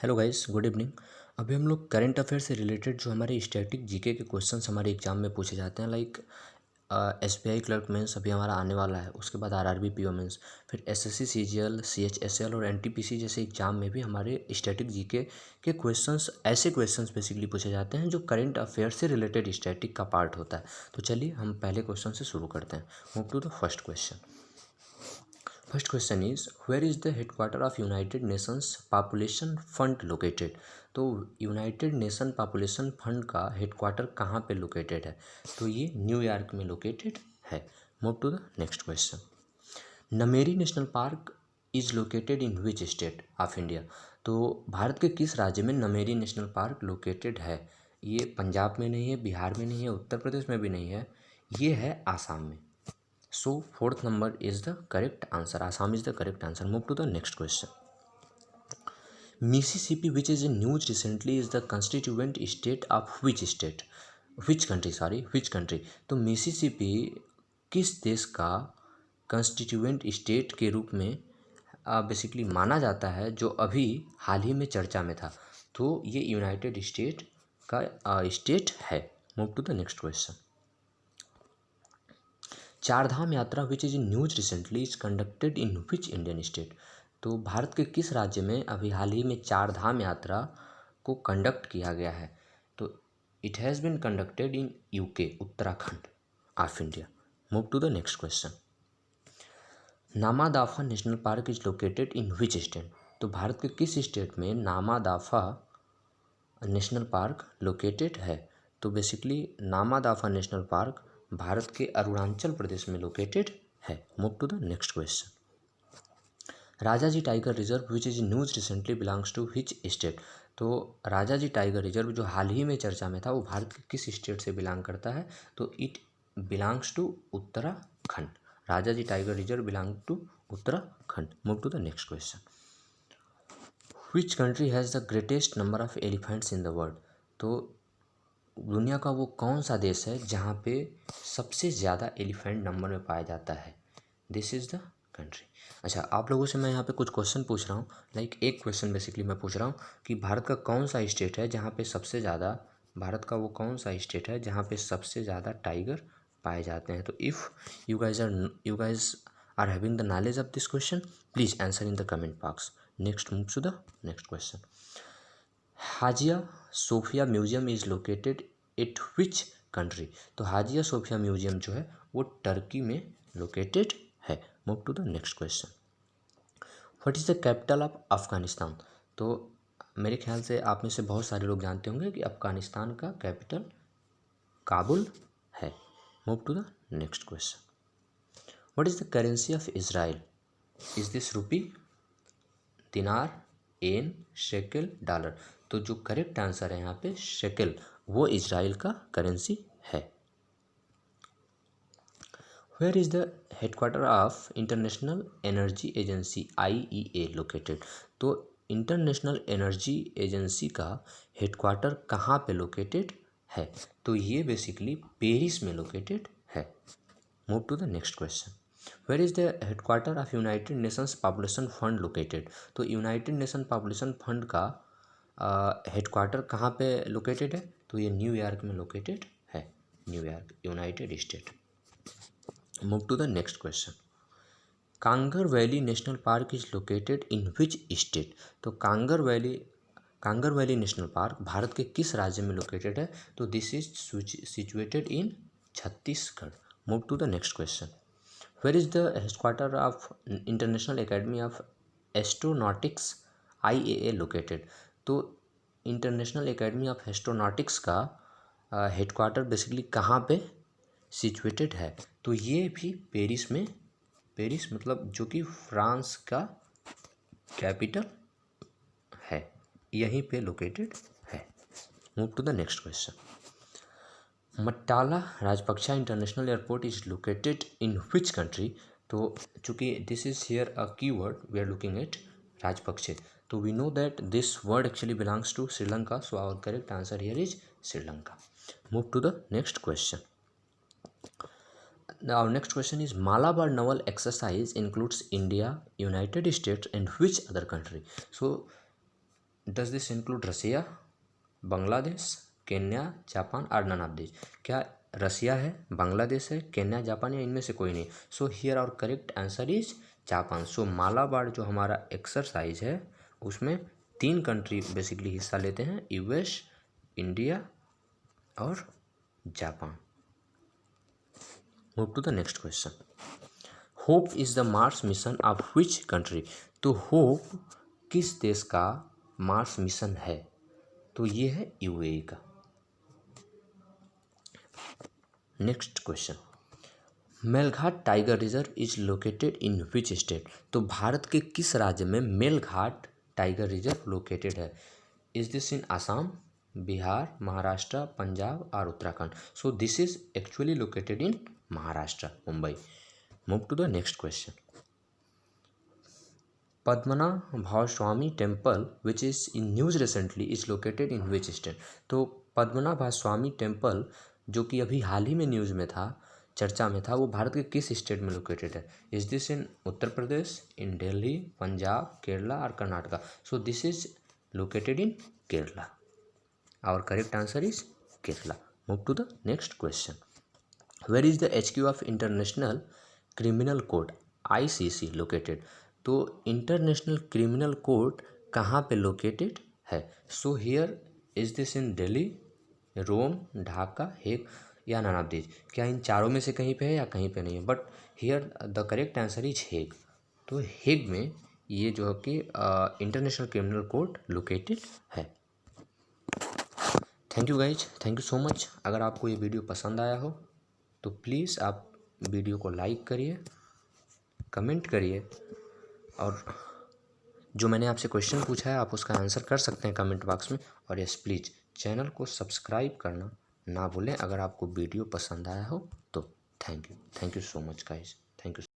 Hello guys, good evening. अभी हम लोग करंट अफेयर से रिलेटेड जो हमारे स्टैटिक जीके के क्वेश्चंस हमारे एग्जाम में पूछे जाते हैं, लाइक एसबीआई क्लर्क मेंस अभी हमारा आने वाला है, उसके बाद आरआरबी पीओ मेंस, फिर एसएससी सीजीएल सीएचएसएल और एनटीपीसी जैसे एग्जाम में भी हमारे स्टैटिक जीके के क्वेश्चंस, ऐसे क्वेश्चंस बेसिकली पूछे जाते हैं जो करंट अफेयर से रिलेटेड स्टैटिक का पार्ट होता है। तो चलिए हम पहले क्वेश्चन से शुरू करते हैं। Move to the first question. First question is, where is the headquarter of United Nations Population Fund located? तो यूनाइटेड नेशन पॉपुलेशन फंड का हेडक्वार्टर कहाँ पे लोकेटेड है? तो ये न्यूयॉर्क में लोकेटेड है। Move to the next question. Nameri national park is located in which state of India? तो भारत के किस राज्य में नमेरी नेशनल पार्क लोकेटेड है? ये पंजाब में नहीं है, बिहार में नहीं है, उत्तर प्रदेश में भी नहीं है, ये है आसाम में। So fourth number is the correct answer. Assam is the correct answer. Move to the next question. Mississippi, which is in news recently, is the constituent state of which state? Which country? Sorry, which country? तो Mississippi किस देश का constituent state के रूप में basically माना जाता है, जो अभी हाल ही में चर्चा में था? तो ये यूनाइटेड स्टेट का स्टेट है। Move to the next question. Chardham yatra which is in news recently is conducted in which Indian state? तो भारत के किस राज्य में अभी हाल ही में चारधाम यात्रा को कंडक्ट किया गया है? तो it has been conducted in UK, Uttarakhand of India. Move to the next question. Namdapha national park is located in which state? तो भारत के किस स्टेट में नामादाफा नेशनल पार्क लोकेटेड है? तो basically Namdapha national park Bharat के अरुणाचल प्रदेश में लोकेटेड है। Move to the next question. Rajaji tiger reserve which is news recently belongs to which state? तो राजाजी टाइगर रिजर्व जो हाल ही में चर्चा में था, वो भारत के किस स्टेट से बिलोंग करता है? तो it belongs to Uttarakhand. Rajaji tiger reserve belong to Uttarakhand. Move to the next question. Which country has the greatest number of elephants in the world? तो दुनिया का वो कौन सा देश है जहाँ पे सबसे ज़्यादा एलिफेंट नंबर में पाया जाता है? This is the country. अच्छा, आप लोगों से मैं यहाँ पे कुछ क्वेश्चन पूछ रहा हूँ, लाइक एक क्वेश्चन बेसिकली मैं पूछ रहा हूँ कि भारत का कौन सा स्टेट है जहाँ पे सबसे ज़्यादा, भारत का वो कौन सा स्टेट है जहाँ पे सबसे ज़्यादा टाइगर पाए जाते हैं? तो if you guys are having the knowledge of this question, please answer in the comment box. Next, move to the next question. Hagia Sophia museum is located at which country? तो Hagia Sophia museum जो है वो Turkey में located है। Move to the next question. What is the capital of Afghanistan? तो मेरे ख्याल से आप में से बहुत सारे लोग जानते होंगे कि अफ़गानिस्तान का कैपिटल काबुल है। Move to the next question. What is the currency of Israel? Is this rupee, dinar, yen, shekel, dollar? तो जो करेक्ट आंसर है यहाँ पे शेकेल, वो इजराइल का करेंसी है। Where is the headquarter of international energy agency IEA located? तो international energy agency का हेडक्वार्टर कहाँ पे लोकेटेड है? तो ये बेसिकली पेरिस में लोकेटेड है। Move to the next question. Where is the headquarter of united nations population fund located? तो यूनाइटेड नेशन पॉपुलेशन फंड का हेडक्वार्टर कहाँ पे लोकेटेड है? तो ये न्यूयॉर्क में लोकेटेड है। New York, united state. Move to the next question. Kanger valley national park is located in which state? तो Kanger valley national park Bharat के किस राज्य में लोकेटेड है? तो this is situated in Chhattisgarh. Move to the next question. Where is the headquarter of international academy of astronautics IAA located? तो international academy of astronautics का headquarter basically कहाँ पे सिचुएटेड है? तो ये भी पेरिस में, पेरिस मतलब जो कि फ्रांस का कैपिटल है, यहीं पे लोकेटेड है। Move to the next question. Mattala Rajapaksa international airport is located in which country? तो चूँकि this is here a keyword we are looking at Rajapaksa, तो we know that this word actually belongs to Sri Lanka, so our correct answer here is Sri Lanka. Move to the next question. Our next question is Malabar naval exercise includes India, United States and which other country? So does this include Russia, Bangladesh, Kenya, Japan और none of this? क्या Russia है, बांग्लादेश है, Kenya, Japan या इनमें से कोई नहीं? So here our correct answer is Japan. So Malabar जो हमारा एक्सरसाइज है उसमें 3 कंट्री बेसिकली हिस्सा लेते हैं, यूएस, इंडिया और Japan. Move to the next question. Hope is the Mars mission of which country? तो होप किस देश का मार्स मिशन है? तो ये है यूएई का। Next question, Melghat tiger reserve is located in which state? तो भारत के किस राज्य में मेलघाट टाइगर रिजर्व लोकेटेड है? Is this in Assam, Bihar, Maharashtra, Punjab और Uttarakhand? So this is actually located in Maharashtra, Mumbai. Move to the next question, Padmanabha Swamy temple which is in news recently is located in which state? तो Padmanabha Swamy temple जो कि अभी हाल ही में न्यूज़ में था, चर्चा में था, वो भारत के किस स्टेट में लोकेटेड है? Is this in Uttar Pradesh, in Delhi, Punjab, Kerala और Karnataka? So this is located in Kerala. Our correct answer is Kerala. Move to the next question, where is the HQ of international criminal court ICC located? तो इंटरनेशनल क्रिमिनल कोर्ट कहाँ पे located है? So here is this in Delhi, Rome, Dhaka, Hague या none of this? क्या इन चारों में से कहीं पे है या कहीं पे नहीं है? But here the correct answer is Hague. तो हेग में ये जो है कि इंटरनेशनल क्रिमिनल कोर्ट लोकेटेड है। Thank you guys, thank you so much. अगर आपको ये वीडियो पसंद आया हो तो प्लीज़ आप वीडियो को लाइक करिए, कमेंट करिए, और जो मैंने आपसे क्वेश्चन पूछा है आप उसका आंसर कर सकते हैं कमेंट बॉक्स में। और यस प्लीज़ चैनल को सब्सक्राइब करना ना भूलें अगर आपको वीडियो पसंद आया हो तो। Thank you so much guys, thank you.